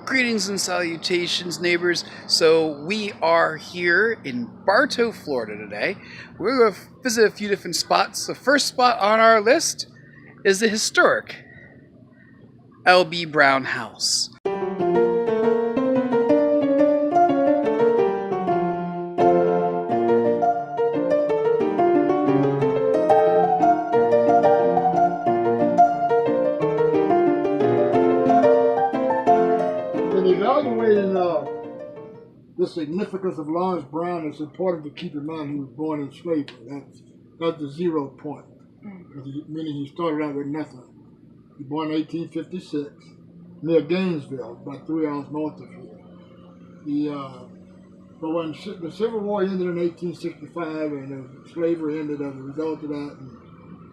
Greetings and salutations, neighbors. So we are here in Bartow, Florida today. We're going to visit a few different spots. The first spot on our list is the historic L.B. Brown House. Evaluating the significance of Lawrence Brown, it's important to keep in mind he was born in slavery. That's the 0 point, meaning he started out with nothing. He was born in 1856 near Gainesville, about 3 hours north of here. But when the Civil War ended in 1865 and slavery ended as a result of that, and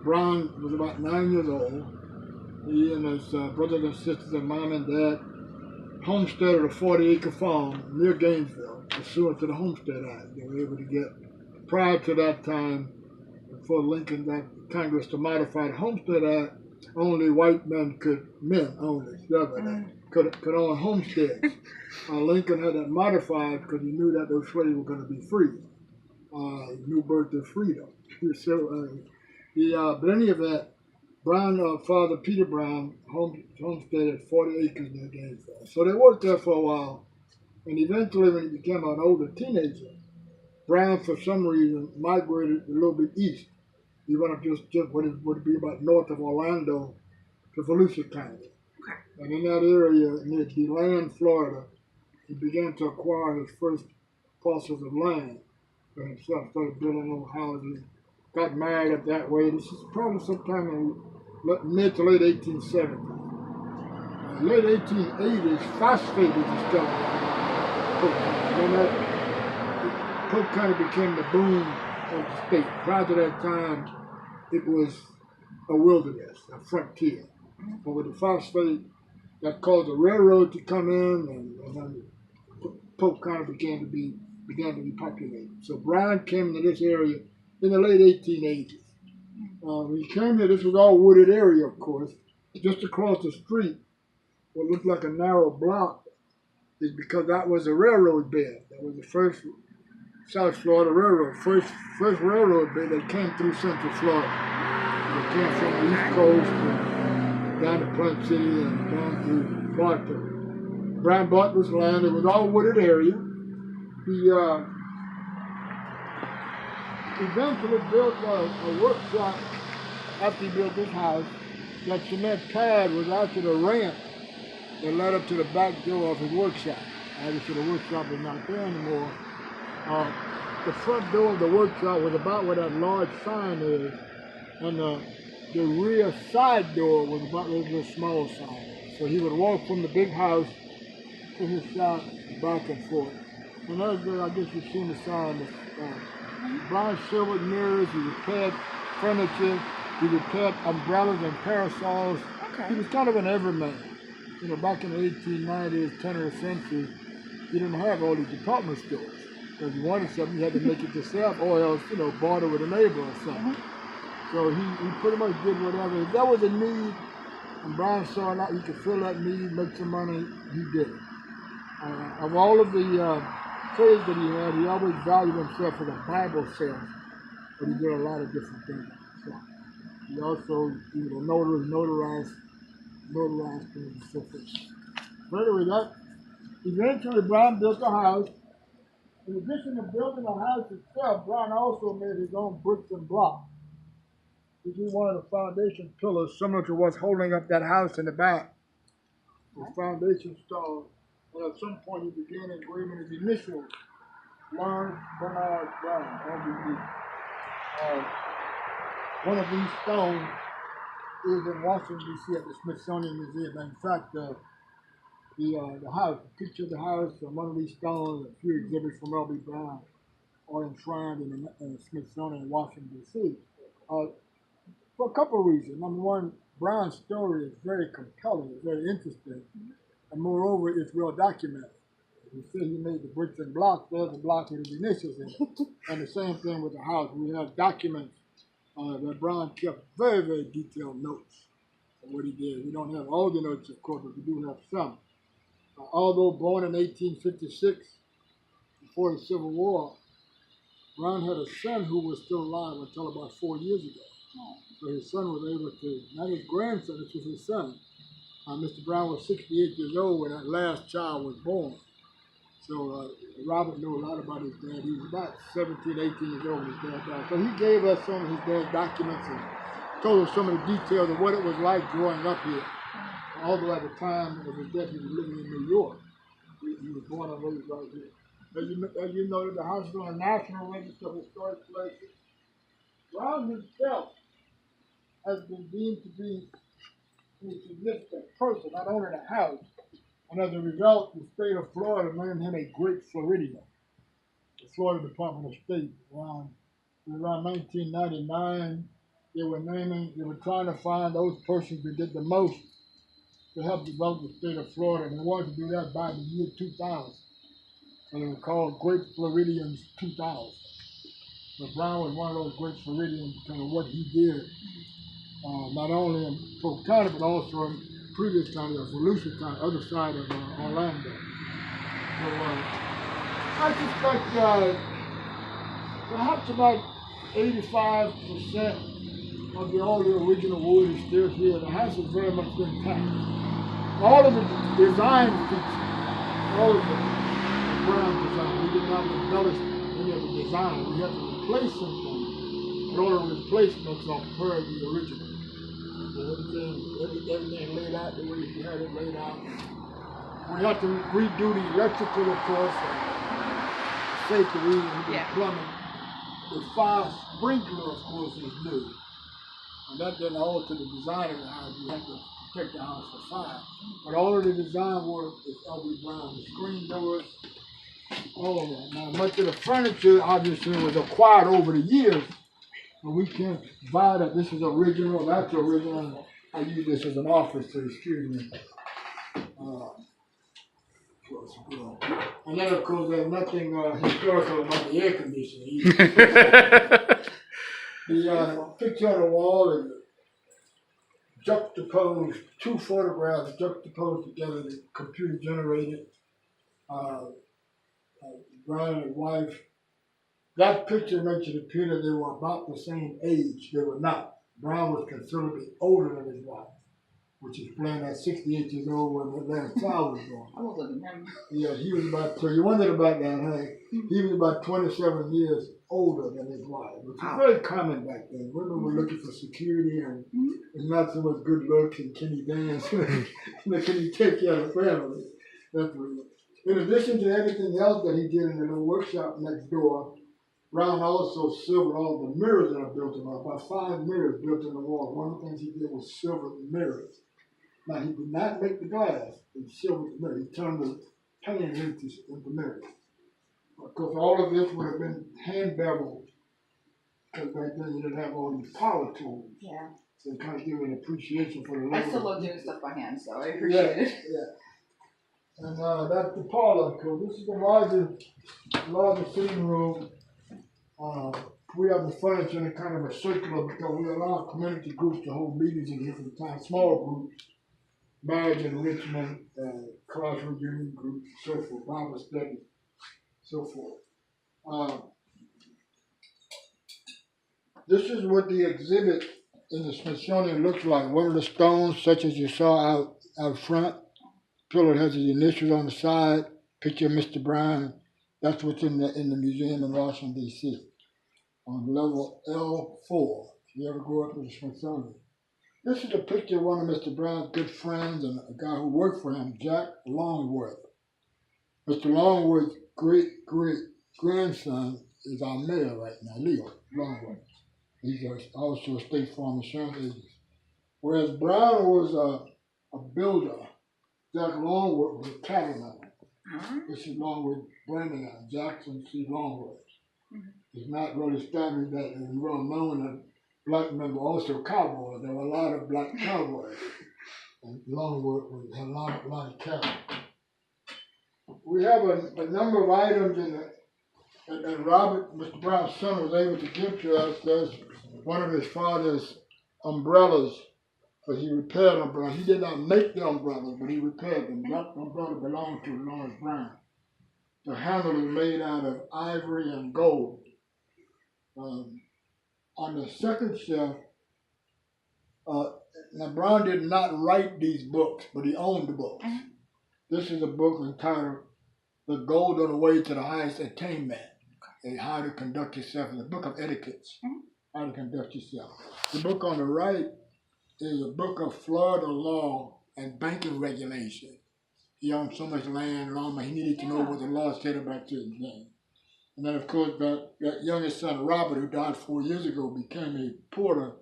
Brown was about 9 years old. He and his brothers and sisters and mom and dad homesteaded a 40-acre farm near Gainesville, pursuant to the Homestead Act. They were able to get, prior to that time, before Lincoln got Congress to modify the Homestead Act, only white men could own homesteads. Lincoln had that modified because he knew that those slaves were going to be free. New birth of freedom. But any of that, Brown, father Peter Brown, homesteaded 40 acres near Gainesville. So they worked there for a while, and eventually when he became an older teenager, Brown, for some reason, migrated a little bit east. He went up just what would be about north of Orlando to Volusia County. And in that area, near DeLand, Florida, he began to acquire his first parcels of land for himself, started building little houses, got married up that way. This is probably sometime in mid to late 1870s. Late 1880s, phosphate was discovered. And that Polk County became the boom of the state. Prior to that time, it was a wilderness, a frontier. But with the phosphate, that caused a railroad to come in, and then Polk County began to be populated. So Brown came to this area in the late 1880s. When he came here, this was all wooded area, of course. Just across the street, what looked like a narrow block is because that was a railroad bed. That was the first South Florida Railroad, first railroad bed that came through Central Florida. It came from the East Coast and down to Plant City and down to Bartow. Brown bought this land. It was all wooded area. He eventually built a workshop after he built this house. That cement pad was out to the ramp that led up to the back door of his workshop. Obviously the workshop is not there anymore. The front door of the workshop was about where that large sign is, and the rear side door was about where the small sign is. So he would walk from the big house to his shop back and forth. And I guess you've seen the sign. Brown silvered mirrors, he repaired furniture, he repaired umbrellas and parasols. Okay. He was kind of an everyman. You know, back in the 1890s, turn of the century, you didn't have all these department stores. So if you wanted something, you had to make it yourself, or else, barter with a neighbor or something. So he pretty much did whatever. If there was a need, and Brown saw that he could fill that need, make some money, he did it. Of all of the trades that he had, he always valued himself as a Bible salesman, but he did a lot of different things. So he also, notarized things and so forth. But anyway, eventually Brown built a house. In addition to building the house itself, Brown also made his own bricks and blocks. This is one of the foundation pillars, similar to what's holding up that house in the back. The foundation stone. And at some point, he began engraving his initials, Lawrence Bernard Brown, LBB. One of these stones is in Washington, D.C. at the Smithsonian Museum. In fact, the house, the picture of the house, and one of these stones, a few exhibits from L.B. Brown are enshrined in the Smithsonian in Washington, D.C. For a couple of reasons. Number one, Brown's story is very compelling, it's very interesting. And moreover, it's well documented. You see, he made the bricks and blocks. There's a block with his initials in it. And the same thing with the house. We have documents that Brown kept very, very detailed notes of what he did. We don't have all the notes, of course, but we do have some. Although born in 1856, before the Civil War, Brown had a son who was still alive until about 4 years ago. So his son was able to, not his grandson, this was his son. Mr. Brown was 68 years old when that last child was born. So Robert knew a lot about his dad. He was about 17, 18 years old when his dad died. So he gave us some of his dad's documents and told us some of the details of what it was like growing up here. Although at the time of his death he was living in New York. He was born and raised right here. As you noted, the house is on a National Register of Historic Places. Brown himself has been deemed to be a significant person, not only the house, and as a result, the state of Florida named him a Great Floridian. The Florida Department of State, around 1999, they were trying to find those persons that did the most to help develop the state of Florida, and they wanted to do that by the year 2000. So they were called Great Floridians 2000. So Brown was one of those Great Floridians because of what he did, not only in Polk County, but also in previous county of Volusia County, other side of Orlando. So I suspect perhaps about 85% of all the original wood is still here. The house is very much intact. All of the design features, all of the Brown design, we did not embellish any of the design. We had to replace some things, but all the replacements are per the original. Everything laid out the way he had it laid out. We have to redo the electrical, of course, safety reasons, the plumbing. The fire sprinkler, of course, is new. And that didn't alter the design of the house. You have to protect the house from fire. But all of the design work is L.B. Brown. The screen doors, all of that. Now, much of the furniture, obviously, was acquired over the years. But we can't buy that. This is original, that's original. I use this as an office, so excuse me. And then, of course, there's nothing historical about the air conditioning either. The picture on the wall is juxtaposed, two photographs juxtaposed together, computer generated. Brown and his wife. That picture makes it appear that they were about the same age. They were not. Brown was considerably older than his wife, which explained at 68 years old when the last child was born. I was looking at him. Yeah, he was about, so you wondered about that, huh? He was about 27 years older than his wife, which was very common back then. Women were looking for security and not so much good looks and can he dance, can he take care of the family? That's what. In addition to everything else that he did in the little workshop next door, Brown also silvered all the mirrors that are built in there, about 5 mirrors built in the wall. One of the things he did was silver the mirrors. Now, he did not make the glass, he silvered the mirror. He turned the pan into mirrors. Of course, all of this would have been hand beveled, because back then you didn't have all these power tools. Yeah. So it kind of give an appreciation for the I still love doing stuff by hand, so I appreciate it. Yeah. And that's the parlor, because this is the largest sitting room. We have the furniture in a kind of a circular because we allow community groups to hold meetings in here from time, small groups, marriage enrichment, class reunion groups, so forth, Bible study, so forth. This is what the exhibit in the Smithsonian looks like. One of the stones, such as you saw out front, pillar has his initials on the side, picture of Mr. Brown. That's what's in the museum in Washington, D.C. on level L4. If you ever go up to the Smithsonian. This is a picture of one of Mr. Brown's good friends and a guy who worked for him, Jack Longworth. Mr. Longworth's great-great-grandson is our mayor right now, Leo Longworth. He's also a State Farm insurance agent. Whereas Brown was a builder, Jack Longworth was a cattleman. This is Longworth branding on Jackson C. Longworth. It's not really established that it's well known that black men were also cowboys. There were a lot of black cowboys. And Longworth had a lot of cattle. We have a number of items that Robert, Mr. Brown's son, was able to give to us. There's one of his father's umbrellas But he repaired umbrellas. He did not make the umbrellas, but he repaired them. That umbrella belonged to Lawrence Brown. The handle is made out of ivory and gold. On the second shelf, now Brown did not write these books, but he owned the books. This is a book entitled The Golden Way to the Highest Attainment, and how to conduct yourself. It's a book of etiquettes, how to conduct yourself. The book on the right is a book of Florida law and banking regulation. He owned so much land and all, he needed to know what the law said about certain things. And then, of course, that youngest son, Robert, who died 4 years ago, became a porter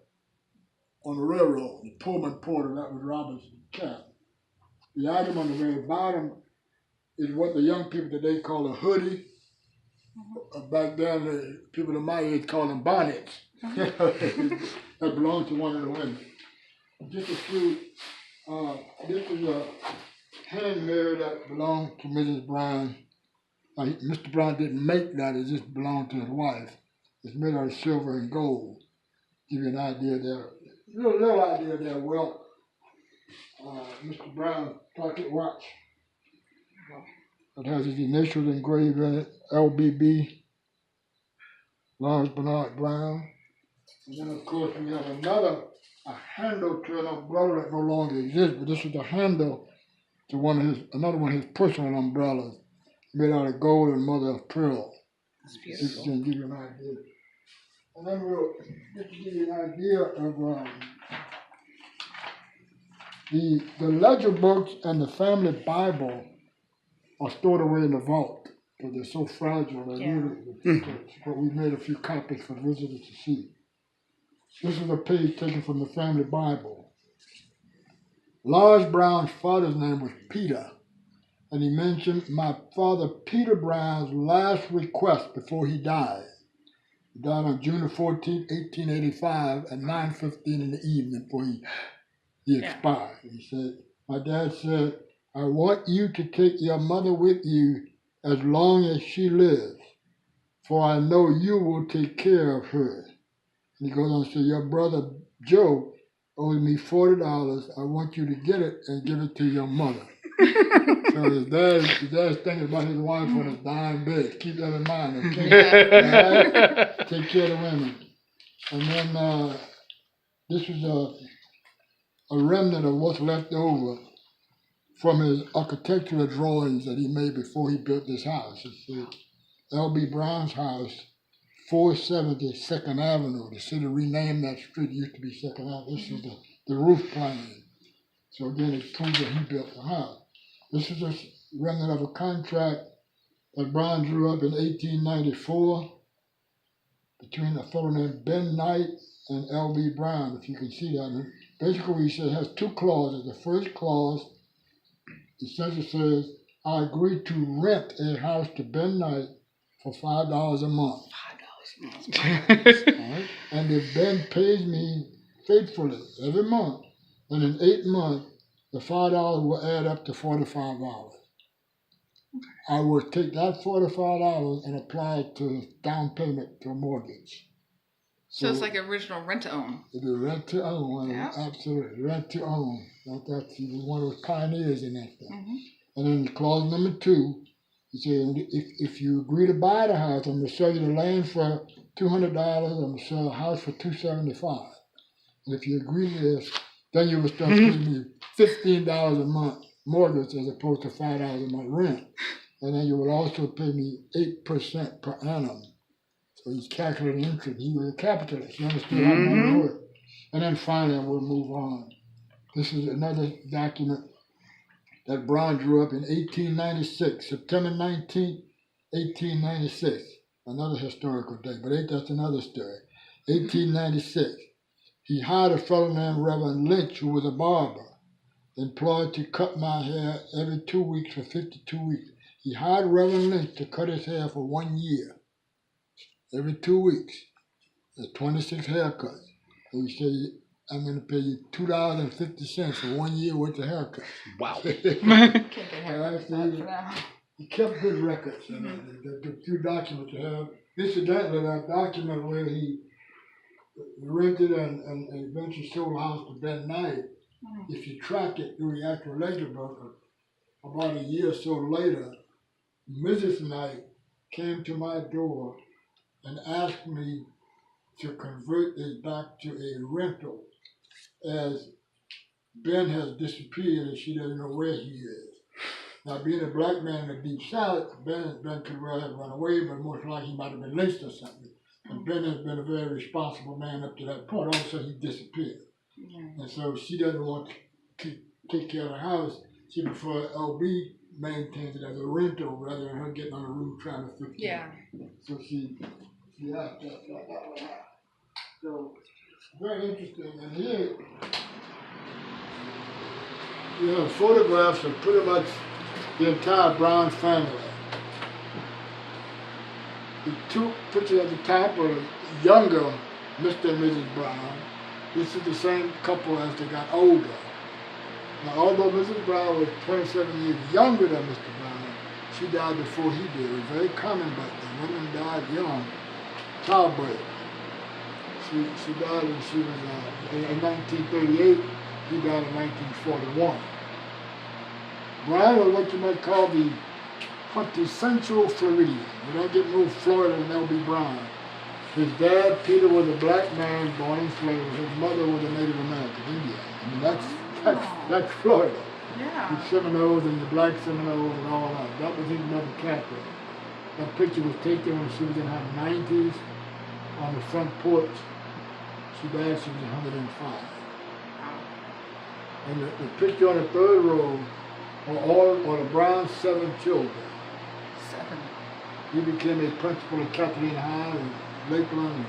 on the railroad, the Pullman porter. That was Robert's cap. The item on the very bottom is what the young people today call a hoodie. Back then, the people of my age call them bonnets. That belonged to one of the women. Just a few, this is a hand mirror that belonged to Mrs. Brown. Mr. Brown didn't make that, it just belonged to his wife. It's made out of silver and gold. Give you an idea there, little idea there. Well, Mr. Brown's pocket watch. It has his initials engraved in it, LBB, Lawrence Bernard Brown. And then, of course, we have a handle to an umbrella that no longer exists, but this is the handle to another one of his personal umbrellas, made out of gold and mother of pearl. That's beautiful. To give you an idea. And then we'll just to give you an idea of the ledger books and the family Bible are stored away in the vault because they're so fragile. But we made a few copies for visitors to see. This is a page taken from the family Bible. Lawrence Brown's father's name was Peter, and he mentioned my father Peter Brown's last request before he died. He died on June 14, 1885 at 9:15 in the evening before he expired. He said, my dad said, I want you to take your mother with you as long as she lives, for I know you will take care of her. And he goes on to say, your brother Joe owes me $40. I want you to get it and give it to your mother. So his dad's thinking about his wife on his dying bed. Keep that in mind, okay? Right? Take care of the women. And then this is a remnant of what's left over from his architectural drawings that he made before he built this house. It's L.B. Brown's house, 470 2nd Avenue. The city renamed that street. It used to be 2nd Avenue. This is the roof plan. So again, it proves that he built the house. This is a remnant of a contract that Brown drew up in 1894 between a fellow named Ben Knight and L.B. Brown, if you can see that. And basically, he said it has two clauses. The first clause essentially says, I agree to rent a house to Ben Knight for $5 a month. Right? And if Ben pays me faithfully every month, then in 8 months, the $5 will add up to $45. I will take that $45 and apply it to down payment to a mortgage. So it's like original rent to own. It's a rent to own, absolutely. Rent to own. He was one of those pioneers in that stuff. And then clause number 2, he said, if you agree to buy the house, I'm going to sell you the land for $200, I'm going to sell the house for $275. And if you agree to this, then you will start paying me $15 a month mortgage as opposed to $5 a month rent. And then you will also pay me 8% per annum. So he's calculating interest. He was a capitalist. You understand how money works. And then finally, we'll move on. This is another document that Brown drew up in 1896, September 19th, 1896. Another historical day, but that's another story. 1896. He hired a fellow named Reverend Lynch, who was a barber, employed to cut my hair every 2 weeks for 52 weeks. He hired Reverend Lynch to cut his hair for 1 year. Every 2 weeks, there's 26 haircuts. So he said, I'm going to pay you $2.50 for 1 year worth of haircuts. Wow. He kept good records. The few documents you have. Incidentally, that document where he rented and eventually sold the house to Ben Knight If you track it through the actual ledger book, about a year or so later, Mrs. Knight came to my door and asked me to convert this back to a rental, as Ben has disappeared and she doesn't know where he is. Now, being a black man in the deep south, Ben could well have run away, but most likely he might have been lynched or something. And Ben has been a very responsible man up to that point. All of a sudden, he disappeared. And so she doesn't want to take care of the house. She prefers LB maintains it as a rental rather than her getting on the roof trying to fix it. Yeah. So she asked that one. So, very interesting. And here, you have photographs of pretty much the entire Brown family. The two pictures at the top are younger Mr. and Mrs. Brown. This is the same couple as they got older. Now, although Mrs. Brown was 27 years younger than Mr. Brown, she died before he did. It was very common back then. Women died young, childbirth. She died when she was in 1938. He died in 1941. Brown was what you might call the quintessential Floridian. You don't get no Florida than L.B. Brown. His dad, Peter, was a black man born in slavery. His mother was a Native American Indian. I mean, that's Florida. Yeah. The Seminoles and the black Seminoles and all that. That was his mother, Catherine. That picture was taken when she was in her 90s on the front porch. She died, she was 105. And the picture on the third row are the Brown's 7 children. 7. He became a principal at Kathleen High in Lakeland.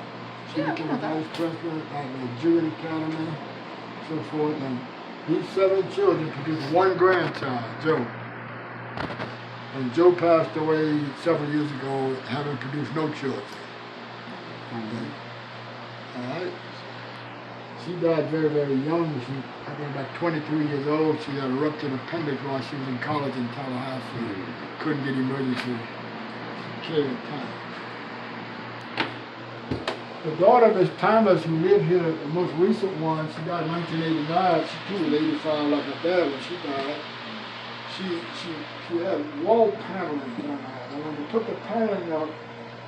She became a vice principal at the Jewett Academy, so forth. And these 7 children produced 1 grandchild, Joe. And Joe passed away several years ago, having produced no children. All right. She died very, very young. She, I think, about 23 years old. She had a ruptured appendix while she was in college in Tallahassee. Couldn't get emergency care in time. The daughter, Miss Thomas, who lived here, the most recent one, she died in 1989. She too was 85 like her dad when she died. She had wall paneling on her. And when they took the paneling out,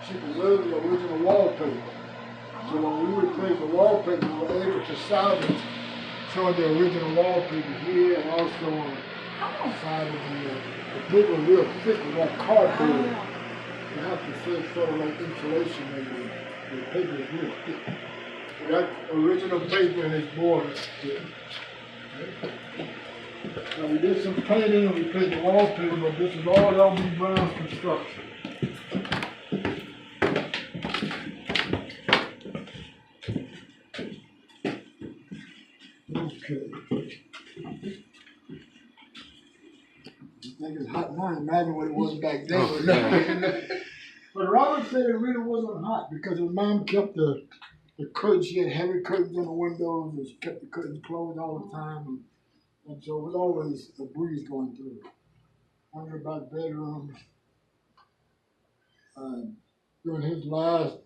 she preserved the original wallpaper. So when we replaced the wallpaper, we were able to salvage some of the original wallpaper here and also on the side of the paper was real thick with that cardboard. You have to say sort of like insulation maybe. The paper is real thick. So that original paper and its border. Now we did some painting and we painted the wallpaper, but this is all L.B. Brown's construction. Okay. I think it's hot now. Imagine what it was back then. But Robert said it really wasn't hot because his mom kept the curtains. She had heavy curtains on the windows and she kept the curtains closed all the time. And so it was always a breeze going through. One of the back bedrooms. During his last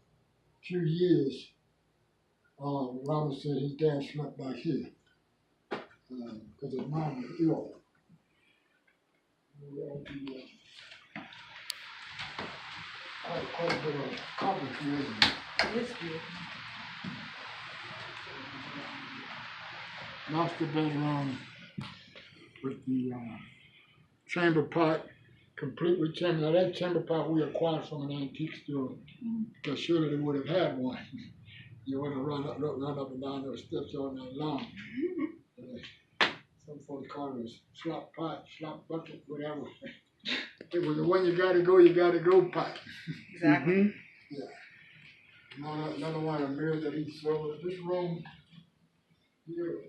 few years, Robert said his dad slept back here because his mom was ill. Quite a bit of complicated. It is beautiful. Master bedroom with the chamber pot, complete with chamber. Now that chamber pot we acquired from an antique store because surely they would have had one. You wouldn't run up and down those steps all night long. Some folks call it a slop pot, slop bucket, whatever. It was the one you gotta go pot. Exactly. Yeah. Another one of the mirrors that he sold. This room here.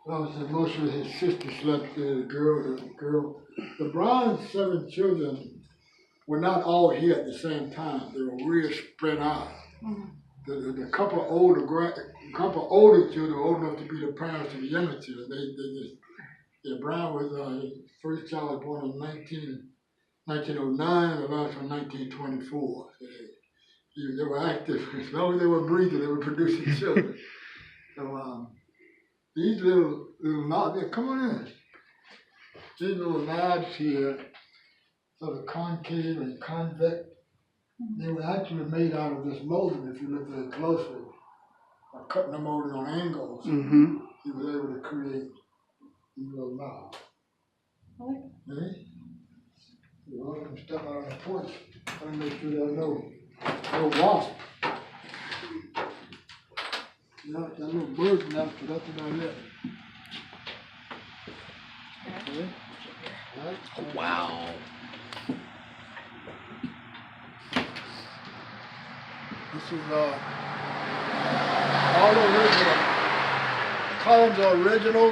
Well, said most of his sisters slept there, the girl. The Brown's 7 children were not all here at the same time. They were real spread out. The couple older children were old enough to be the parents of the younger children. Brown was his first child was born in 1909, the last one 1924. They were active. As long as they were breathing, they were producing children. So these little knobs, come on in. These little knobs here, sort of concave and convex, they were actually made out of this molding if you look at it closely. By cutting the molding on angles, he was able to create these little knobs. Okay? You're welcome to step out on the porch. Trying to make sure there's no wasp. That little bird nest, but that's about it. Okay? Right. Oh, wow. This is all original. Columns are original.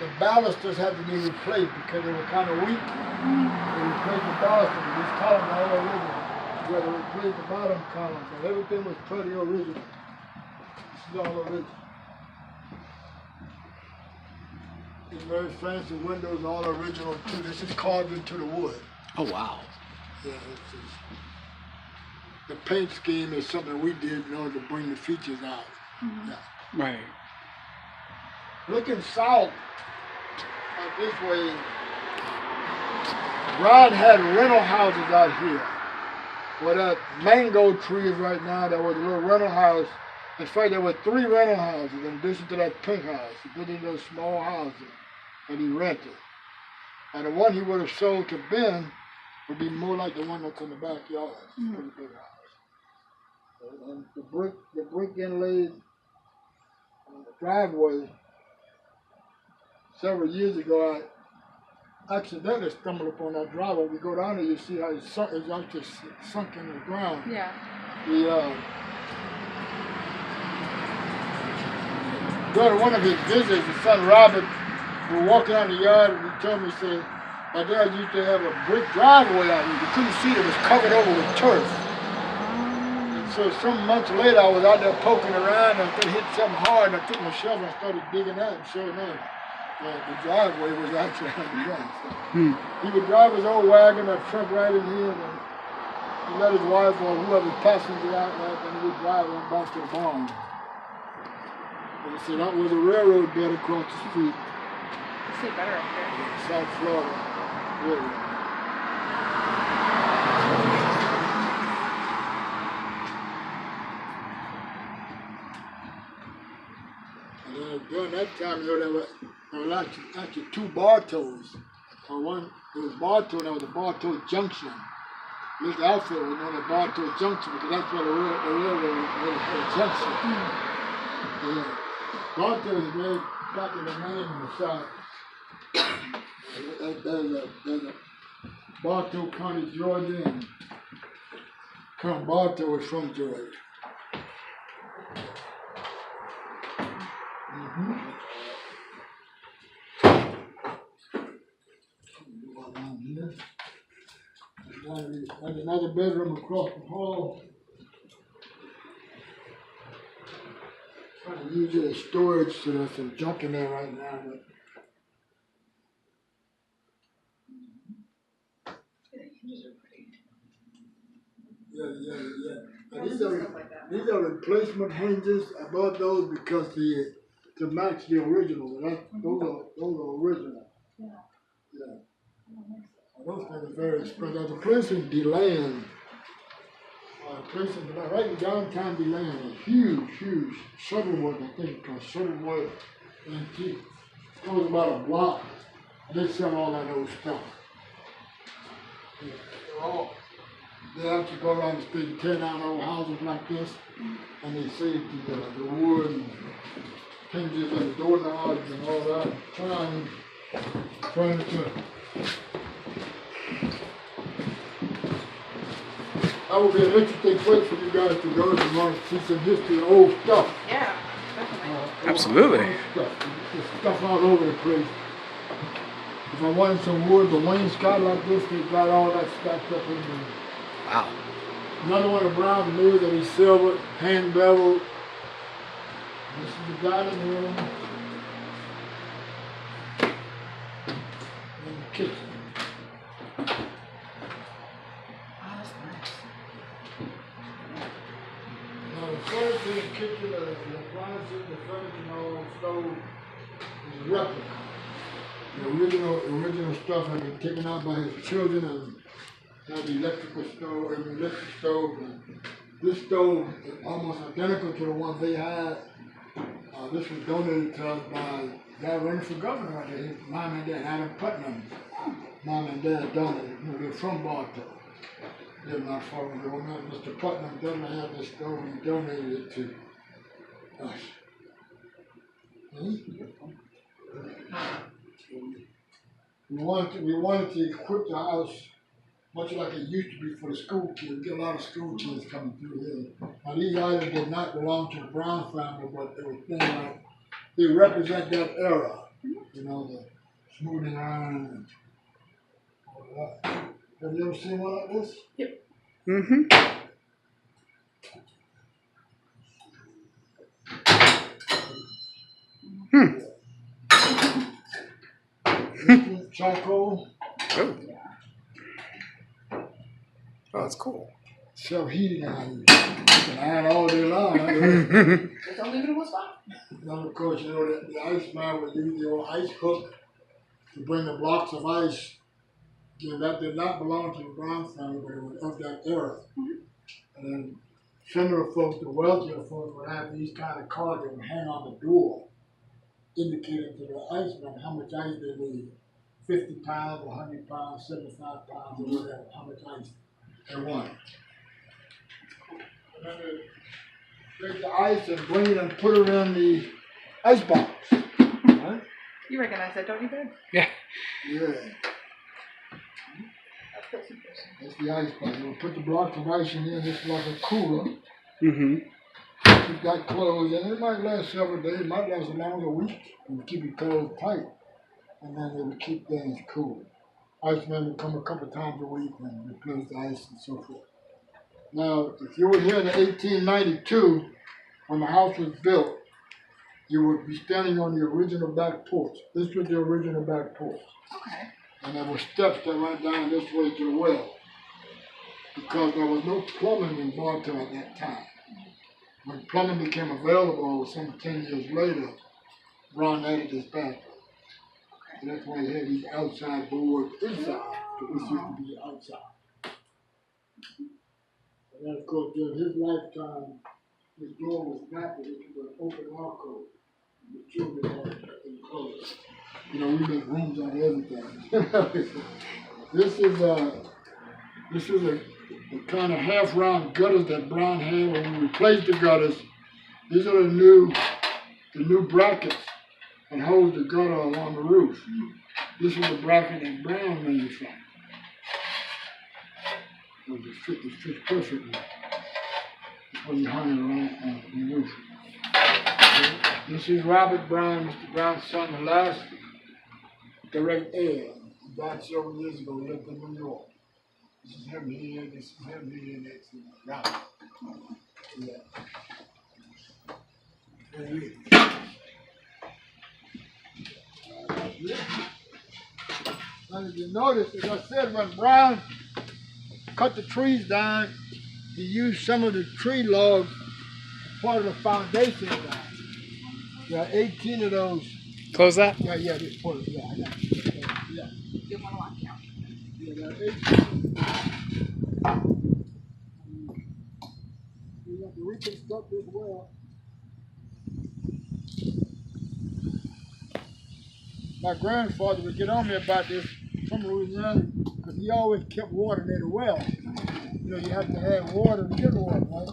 The balusters had to be replaced because they were kind of weak. They replaced the balusters. These columns are all original. You had to replace the bottom columns, and everything was pretty original. This is all original. These very fancy windows, all original too. This is carved into the wood. Oh, wow. Yeah, the paint scheme is something we did in order to bring the features out. Yeah. Right. Looking south, this way, Ron had rental houses out here. Where that mango tree is right now, there was a little rental house. In fact, there were 3 rental houses in addition to that pink house. He put in those small houses that he rented. And the one he would have sold to Ben would be more like the one that's in the backyard. It's a pretty big house. And the brick inlaid driveway. Several years ago, I accidentally stumbled upon that driveway. We go down there, you see how it's actually sunk in the ground. Yeah. During one of his visits, his son Robert, we were walking out in the yard, and he told me, he said, my dad used to have a brick driveway out here. You couldn't see it, it was covered over with turf. And so some months later, I was out there poking around, and I hit something hard, and I took my shovel and started digging out, and sure enough, the driveway was actually underground. So he would drive his old wagon, that truck right in here, and he let his wife or whoever passenger out, and he would drive on back to the barn. And he said that was a railroad bed across the street. You see better up there. South Florida. Railroad. And then during that time, there were actually 2 Bartows. There was Bartow, and there was a Bartow Junction. This outfit was known as Bartow Junction because that's where the railroad was a junction. Yeah. Bartow is named back in the name in the South. There's a Bartow County, Georgia, and Colonel Bartow is from Georgia. There's another bedroom across the hall. Trying to use it as storage, so there's some junk in there right now. But yeah. These are replacement hinges above those because to match the original. Those are original. Yeah. Those things are very expensive. There's a place in DeLand. Right in downtown DeLand, a huge Shuttleworth, I think it's called Shuttleworth Antique. It goes about a block. They sell all that old stuff. They actually go around the street and tear down old houses like this, and they save the wood and hinges and doorknobs and all that. Trying to. That would be an interesting place for you guys to go if you want to see some history of old stuff. Yeah, definitely. Absolutely. Old stuff. There's stuff all over the place. If I wanted some wood, the wainscot like this, they got all that stacked up in there. Wow. Another one of Brown's mirrors that he silvered, hand beveled. This is the dining room. And the kitchen. kitchen, the appliances, the furniture, and all stove is a replica. The original stuff had been taken out by his children and had the electric stove. And this stove is almost identical to the one they had. This was donated to us by a guy running for governor right there. His mom and dad, Adam Putnam. Mom and dad donated. They're from Bartow. They're not far from the old man. Mr. Putnam doesn't have this stove. He donated it to us. We wanted to equip the house much like it used to be for the school kids. We get a lot of school kids coming through here. Now these items did not belong to the Brown family, but they were things like, they represent that era. You know, the smoothing iron and all that. Have you ever seen one like this? Yep. Mm-hmm. Charcoal. Oh. Oh, that's cool. Self-heating iron. You can iron all day long. Just don't leave it in one spot. Now, of course, you know, the iceman would use the old ice hook to bring the blocks of ice. You know, that did not belong to the Brown family, but it was of that era. And then some of the folks, the wealthier folks, would have these kind of cards that would hang on the door, indicating to the iceman how much ice they need. 50 pounds, 100 pounds, 75 pounds, or whatever, how much ice they want. And then they take the ice and bring it and put it in the ice box. Right? You recognize that, don't you, Ben? Yeah. Yeah. That's the ice box. We'll put the blocks of ice in there, just like a cooler. Mm-hmm. Keep that closed, and it might last several days, it might last as long as a week. And keep it closed tight, and then it would keep things cool. Iceman would come a couple times a week and replace the ice and so forth. Now, if you were here in 1892, when the house was built, you would be standing on the original back porch. This was the original back porch. Okay. And there were steps that went down this way to the well, because there was no plumbing in Bartow at that time. When plumbing became available some 10 years later, Brown added this bathroom. And that's why he had these outside doors inside, because this used to be outside. And then, of course, during his lifetime, his door was not that it was an open alcove. The children had it enclosed. You know, we make rooms out of everything. This is a kind of half-round gutters that Brown had when we replaced the gutters. These are the new brackets that hold the gutter along the roof. This is the bracket that Brown manufactured. It fits perfectly. That's what he hung it on the roof. This is Robert Brown, Mr. Brown's son, the last direct heir. He died several years ago. He lived in New York. This is him here, this is him here, that's Robert. Yeah. Now, if you notice, as I said, when Brown cut the trees down, he used some of the tree logs as part of the foundation down. There are 18 of those. Close that? Yeah, just pull it. Yeah, I got it. Yeah. You want to lock count. Yeah, there are 18. You have to reconstruct this well. My grandfather would get on me about this from Louisiana because he always kept water near the well. You know, you have to have water to get water, right?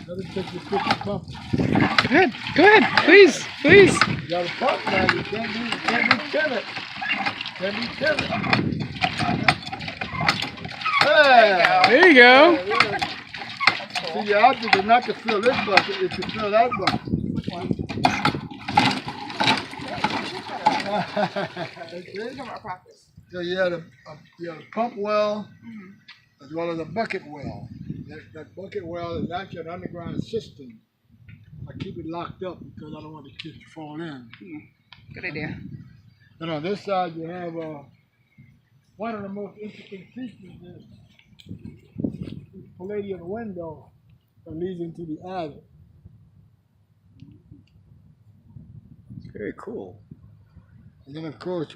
Let me take your picture pump. Go ahead, please. You got a pump now, you can't be timid. Can't be timid. Hey, There you go. yeah. See, your object is not to fill this bucket, it's to fill that bucket. Which one? Okay. Talking about practice. So you had a pump well as well as a bucket well. That bucket well is actually an underground system. I keep it locked up because I don't want the kids to fall in. Good idea. And on this side you have one of the most interesting features is this Palladian window that leads into the attic. Very cool. And then, of course,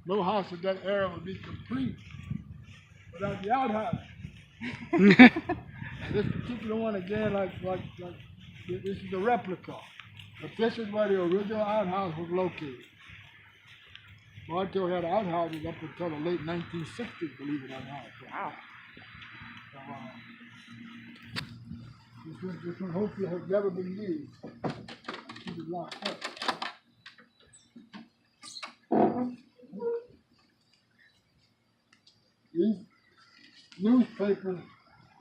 no house of that era would be complete without the outhouse. This particular one, again, like this is a replica. But this is where the original outhouse was located. Bartow had outhouses up until the late 1960s, believe it or not. Wow. So, this one hopefully has never been used. Keep it locked up. These newspapers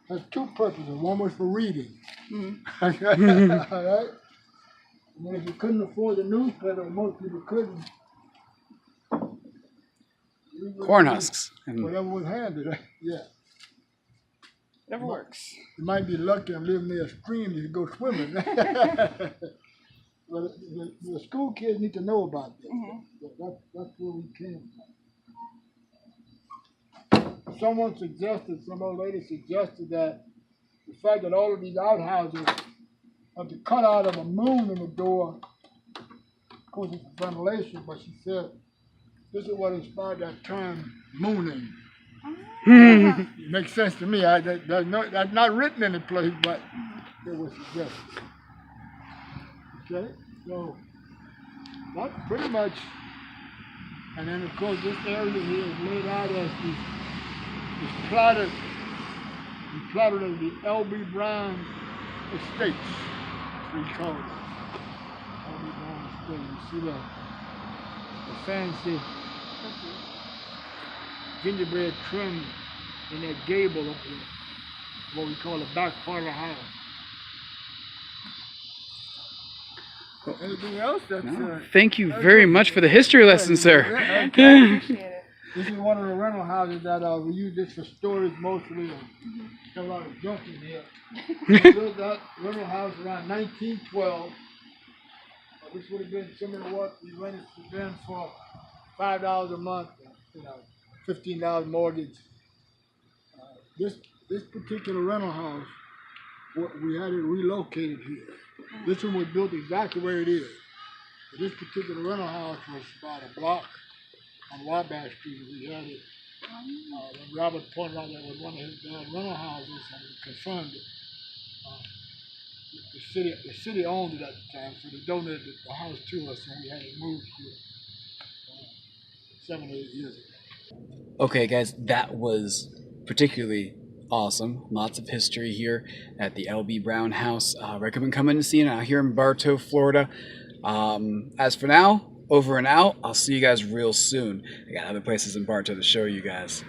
had two purposes. One was for reading. Mm-hmm. All right? And then if you couldn't afford the newspaper, most people couldn't. Corn husks. And Whatever was handed, yeah. Never works. You might be lucky and live near a stream, you can go swimming. But the school kids need to know about this. That's where we came from. Some old lady suggested that the fact that all of these outhouses have the cutout of a moon in the door, of course it's ventilation, but she said this is what inspired that term mooning. It makes sense to me. That's not written in the place, but it was suggested. Okay, so that's pretty much. And then of course this area here is laid out as the plotted as the L.B. Brown Estates, we call it. L.B. Brown Estates. You see the fancy gingerbread trim in that gable up there, what we call the back part of the house. Anything else? thank you very much for the history lesson, sir. Appreciate it. This is one of the rental houses that we use this for storage mostly. Got a lot of junk in here. We built that rental house around 1912. This would have been similar to what we rented to Ben for $5 a month, $15 mortgage. This particular rental house, we had it relocated here. This one was built exactly where it is. This particular rental house was about a block on Wabash Street. We had it. When Robert pointed out that was one of his rental houses, and we confirmed it. The city owned it at the time, so they donated the house to us, and we had it moved here 7 or 8 years ago. Okay, guys, that was particularly awesome. Lots of history here at the L.B. Brown House. Recommend coming to see it out here in Bartow, Florida. As for now, over and out. I'll see you guys real soon. I got other places in Bartow to show you guys.